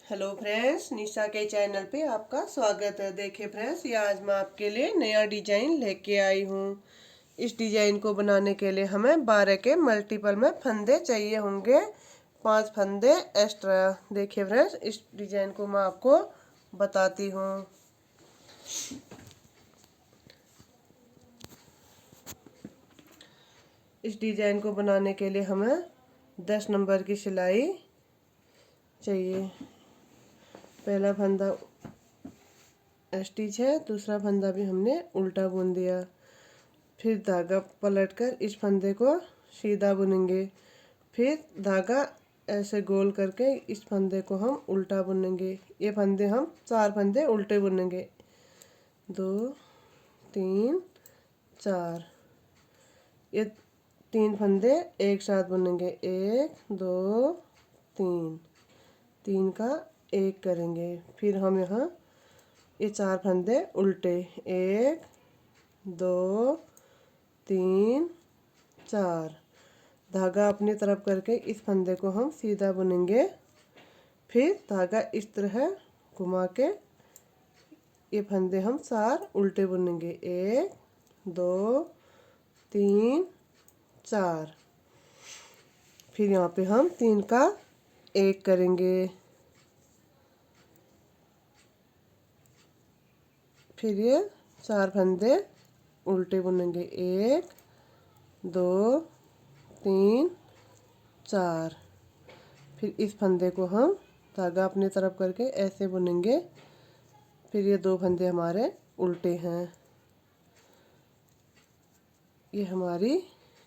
Hello friends, निशा के channel पे आपका स्वागत है। देखिए फ्रेंड्स, ये आज मैं आपके लिए नया डिजाइन लेके आई हूँ। इस डिजाइन को बनाने के लिए हमें 12 के मल्टीपल में फंदे चाहिए होंगे, 5 फंदे एक्स्ट्रा। देखिए फ्रेंड्स, इस डिजाइन को मैं आपको बताती हूँ। इस डिजाइन को बनाने के लिए हमें 10 नंबर की सिलाई चाहिए। पहला फंदा स्टिच है, दूसरा फंदा भी हमने उल्टा बुन दिया। फिर धागा पलटकर इस फंदे को सीधा बुनेंगे। फिर धागा ऐसे गोल करके इस फंदे को हम उल्टा बुनेंगे। ये फंदे हम 4 फंदे उल्टे बुनेंगे। 2 3 4। ये 3 फंदे एक साथ बुनेंगे। 1 2 3। 3 का 1 करेंगे। फिर हम यहाँ ये 4 फंदे उल्टे। 1 2 3 4। धागा अपनी तरफ करके इस फंदे को हम सीधा बुनेंगे। फिर धागा इस तरह घुमा के ये फंदे हम 4 उल्टे बुनेंगे। 1 2 3 4। फिर यहाँ पे हम 3 का 1 करेंगे। फिर ये 4 फंदे उल्टे बुनेंगे। 1 2 3 4। फिर इस फंदे को हम धागा अपनी तरफ करके ऐसे बुनेंगे। फिर ये 2 फंदे हमारे उल्टे हैं। ये हमारी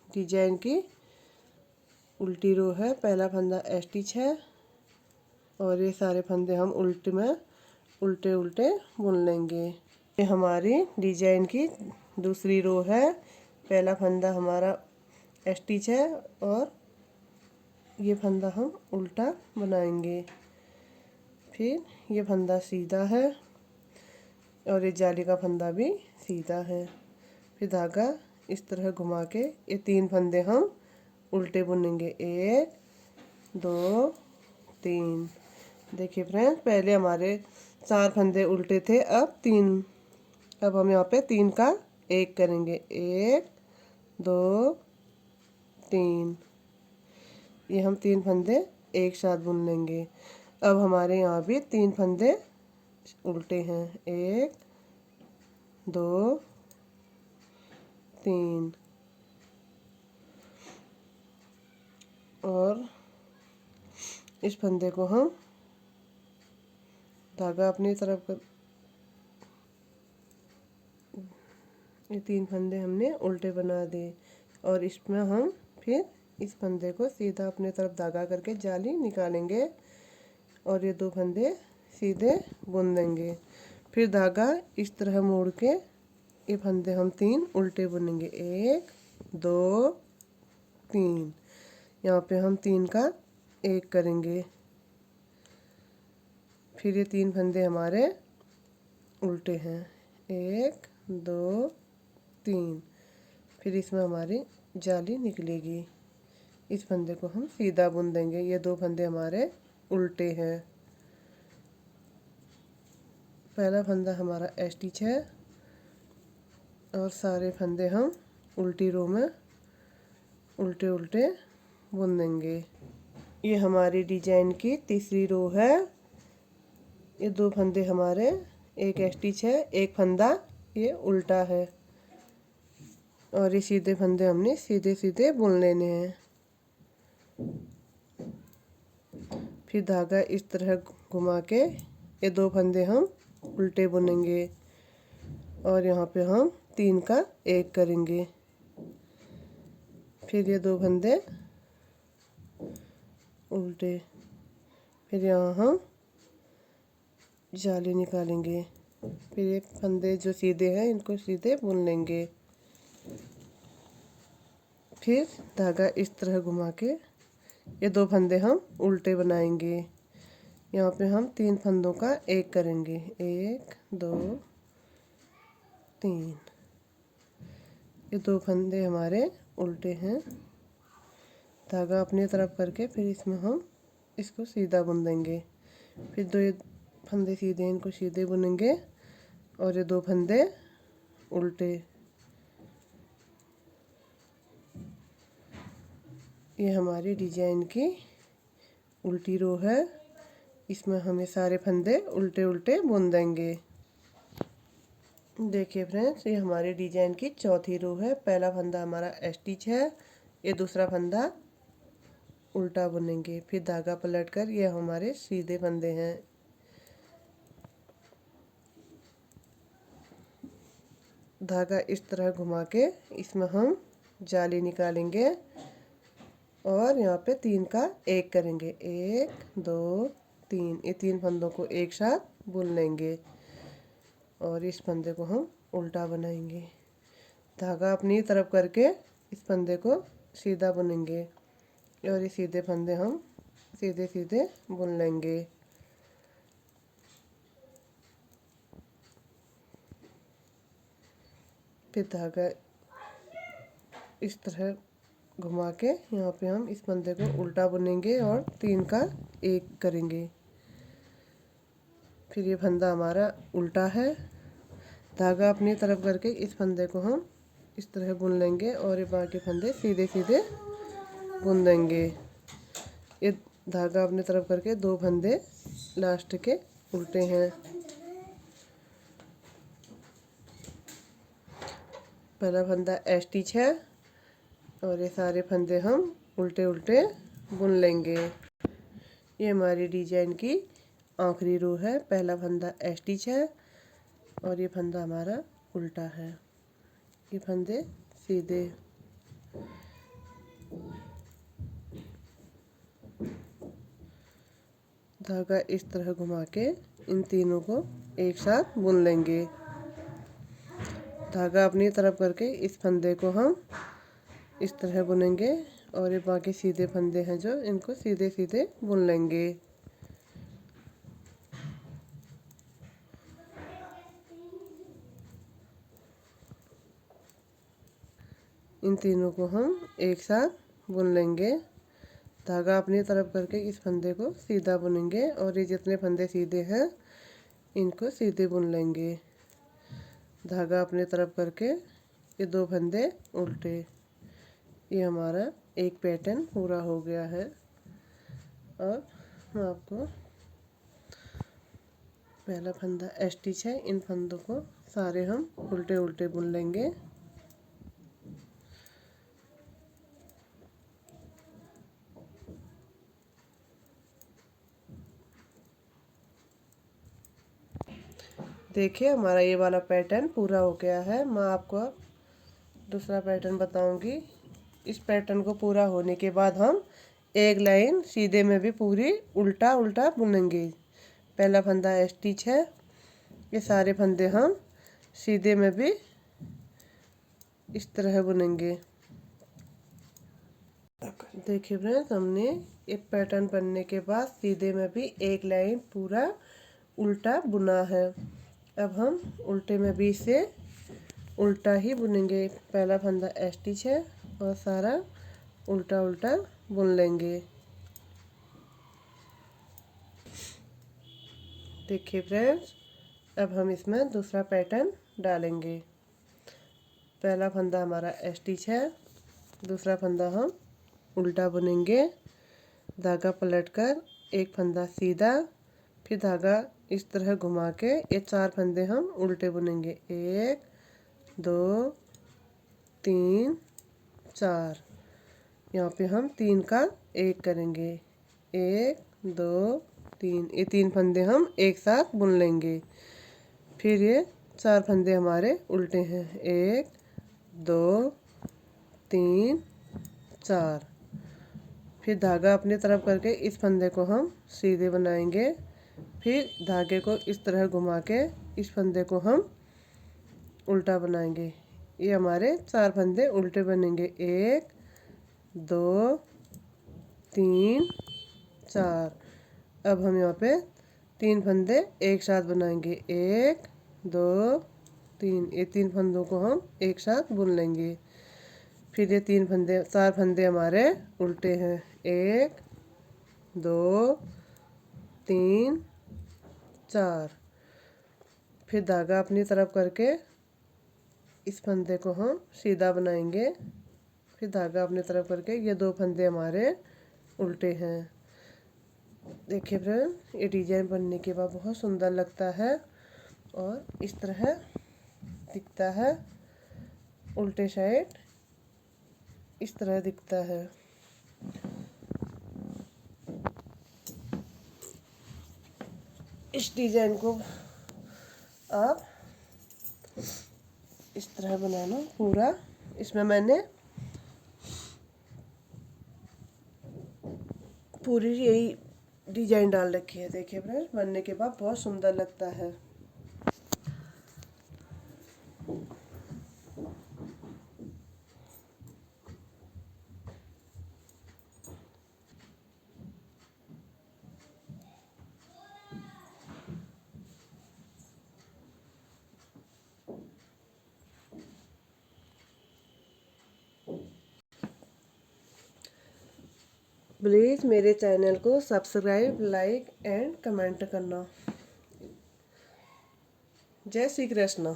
डिजाइन की उल्टी रो है। पहला फंदा स्टिच है और ये सारे फंदे हम उल्टे में उल्टे उल्टे बुन लेंगे। ये हमारी डिजाइन की दूसरी रो है। पहला फंदा हमारा स्टिच है और ये फंदा हम उल्टा बनाएंगे। फिर ये फंदा सीधा है और ये जाली का फंदा भी सीधा है। फिर धागा इस तरह घुमा के ये 3 फंदे हम उल्टे बुनेंगे। 1 2 3। देखिए फ्रेंड्स, पहले हमारे 4 फंदे उल्टे थे, अब हम यहाँ पे 3 का 1 करेंगे। 1 2 3। ये हम 3 फंदे एक साथ बुन लेंगे। अब हमारे यहाँ भी 3 फंदे उल्टे हैं। 1 2 3। और इस फंदे को हम धागा अपनी तरफ कर ये 3 फंदे हमने उल्टे बना दिए और इसमें हम फिर इस फंदे को सीधा अपनी तरफ धागा करके जाली निकालेंगे और ये 2 फंदे सीधे बुन देंगे। फिर धागा इस तरह मोड़ के ये फंदे हम 3 उल्टे बुनेंगे। 1 2 3। यहाँ पे हम 3 का 1 करेंगे। फिर ये 3 फंदे हमारे उल्टे हैं। 1 2 3। फिर इसमें हमारी जाली निकलेगी। इस फंदे को हम सीधा बुन देंगे। ये 2 फंदे हमारे उल्टे हैं। पहला फंदा हमारा स्टिच है और सारे फंदे हम उल्टी रो में उल्टे उल्टे बुन देंगे। ये हमारी डिजाइन की तीसरी रो है। ये 2 फंदे हमारे, एक स्टिच है, एक फंदा ये उल्टा है और ये सीधे फंदे हमने सीधे सीधे बुन लेने हैं। फिर धागा इस तरह घुमा के ये 2 फंदे हम उल्टे बुनेंगे और यहाँ पे हम 3 का 1 करेंगे। फिर ये 2 फंदे उल्टे। फिर यहाँ हम जाली निकालेंगे। फिर ये फंदे जो सीधे हैं इनको सीधे बुन लेंगे। फिर धागा इस तरह घुमा के ये 2 फंदे हम उल्टे बनाएंगे। यहाँ पे हम 3 फंदों का 1 करेंगे। 1 2 3। ये 2 फंदे हमारे उल्टे हैं। धागा अपनी तरफ करके फिर इसमें हम इसको सीधा बुन देंगे। फिर 2 फंदे सीधे, इनको सीधे बुनेंगे और ये 2 फंदे उल्टे। ये हमारी डिजाइन की उल्टी रो है। इसमें हमें सारे फंदे उल्टे उल्टे बुन देंगे। देखिए फ्रेंड्स, ये हमारी डिजाइन की चौथी रो है। पहला फंदा हमारा स्टिच है, ये दूसरा फंदा उल्टा बुनेंगे, फिर धागा पलटकर ये हमारे सीधे फंदे हैं। धागा इस तरह घुमा के इसमें हम जाली निकालेंगे और यहाँ पे 3 का 1 करेंगे। 1 2 3, ये 3 फंदों को एक साथ बुन लेंगे और इस फंदे को हम उल्टा बनाएंगे। धागा अपनी तरफ करके इस फंदे को सीधा बुनेंगे और ये सीधे फंदे हम सीधे सीधे बुन लेंगे। फिर धागा इस तरह घुमा के यहाँ पे हम इस फंदे को उल्टा बुनेंगे और 3 का 1 करेंगे। फिर ये फंदा हमारा उल्टा है। धागा अपनी तरफ करके इस फंदे को हम इस तरह बुन लेंगे और ये बाकी फंदे सीधे सीधे बुन देंगे। ये धागा अपनी तरफ करके 2 फंदे लास्ट के उल्टे हैं। पहला फंदा स्टिच है और ये सारे फंदे हम उल्टे उल्टे बुन लेंगे। ये हमारी डिजाइन की आखिरी रो है। पहला फंदा स्टिच है और ये फंदा हमारा उल्टा है। ये फंदे सीधे। धागा इस तरह घुमा के इन तीनों को एक साथ बुन लेंगे। धागा अपनी तरफ करके इस फंदे को हम इस तरह बुनेंगे और ये बाकी सीधे फंदे हैं जो इनको सीधे सीधे बुन लेंगे। इन तीनों को हम एक साथ बुन लेंगे। धागा अपनी तरफ करके इस फंदे को सीधा बुनेंगे और ये जितने फंदे सीधे हैं इनको सीधे बुन लेंगे। धागा अपनी तरफ करके ये 2 फंदे उल्टे। ये हमारा एक पैटर्न पूरा हो गया है। और मैं आपको पहला फंदा स्टिच है, इन फंदों को सारे हम उल्टे उल्टे बुन लेंगे। देखिए हमारा ये वाला पैटर्न पूरा हो गया है। मैं आपको दूसरा पैटर्न बताऊंगी। इस पैटर्न को पूरा होने के बाद हम एक लाइन सीधे में भी पूरी उल्टा उल्टा बुनेंगे। पहला फंदा स्टिच है, ये सारे फंदे हम सीधे में भी इस तरह बुनेंगे। देखिए फ्रेंड्स, हमने ये पैटर्न बनने के बाद सीधे में भी एक लाइन पूरा उल्टा बुना है। अब हम उल्टे में भी इसे उल्टा ही बुनेंगे। पहला फंदा स्टिच है और सारा उल्टा उल्टा बुन लेंगे। देखिए फ्रेंड्स, अब हम इसमें दूसरा पैटर्न डालेंगे। पहला फंदा हमारा स्टिच है, दूसरा फंदा हम उल्टा बुनेंगे। धागा पलटकर एक फंदा सीधा, फिर धागा इस तरह घुमा के ये 4 फंदे हम उल्टे बुनेंगे। 1 2 3 4। यहाँ पे हम 3 का 1 करेंगे। 1 2 3, ये 3 फंदे हम एक साथ बुन लेंगे। फिर ये 4 फंदे हमारे उल्टे हैं। 1 2 3 4। फिर धागा अपनी तरफ करके इस फंदे को हम सीधे बनाएंगे। फिर धागे को इस तरह घुमा के इस फंदे को हम उल्टा बनाएंगे। ये हमारे 4 फंदे उल्टे बनेंगे। 1 2 3 4। अब हम यहाँ पे 3 फंदे एक साथ बनाएंगे। 1 2 3, ये 3 फंदों को हम एक साथ बुन लेंगे। फिर ये 4 फंदे हमारे उल्टे हैं। 1 2 3 4। फिर धागा अपनी तरफ करके इस फंदे को हम सीधा बनाएंगे। फिर धागा अपनी तरफ करके ये 2 फंदे हमारे उल्टे हैं। देखिए फ्रेंड, ये डिजाइन बनने के बाद बहुत सुंदर लगता है और इस तरह दिखता है। उल्टे साइड इस तरह दिखता है। इस डिजाइन को आप इस तरह बनाना पूरा। इसमें मैंने पूरी यही डिजाइन डाल रखी है। देखिए फ्रेंड्स, बनने के बाद बहुत सुंदर लगता है। प्लीज़ मेरे चैनल को सब्सक्राइब, लाइक एंड कमेंट करना। जय श्री कृष्ण।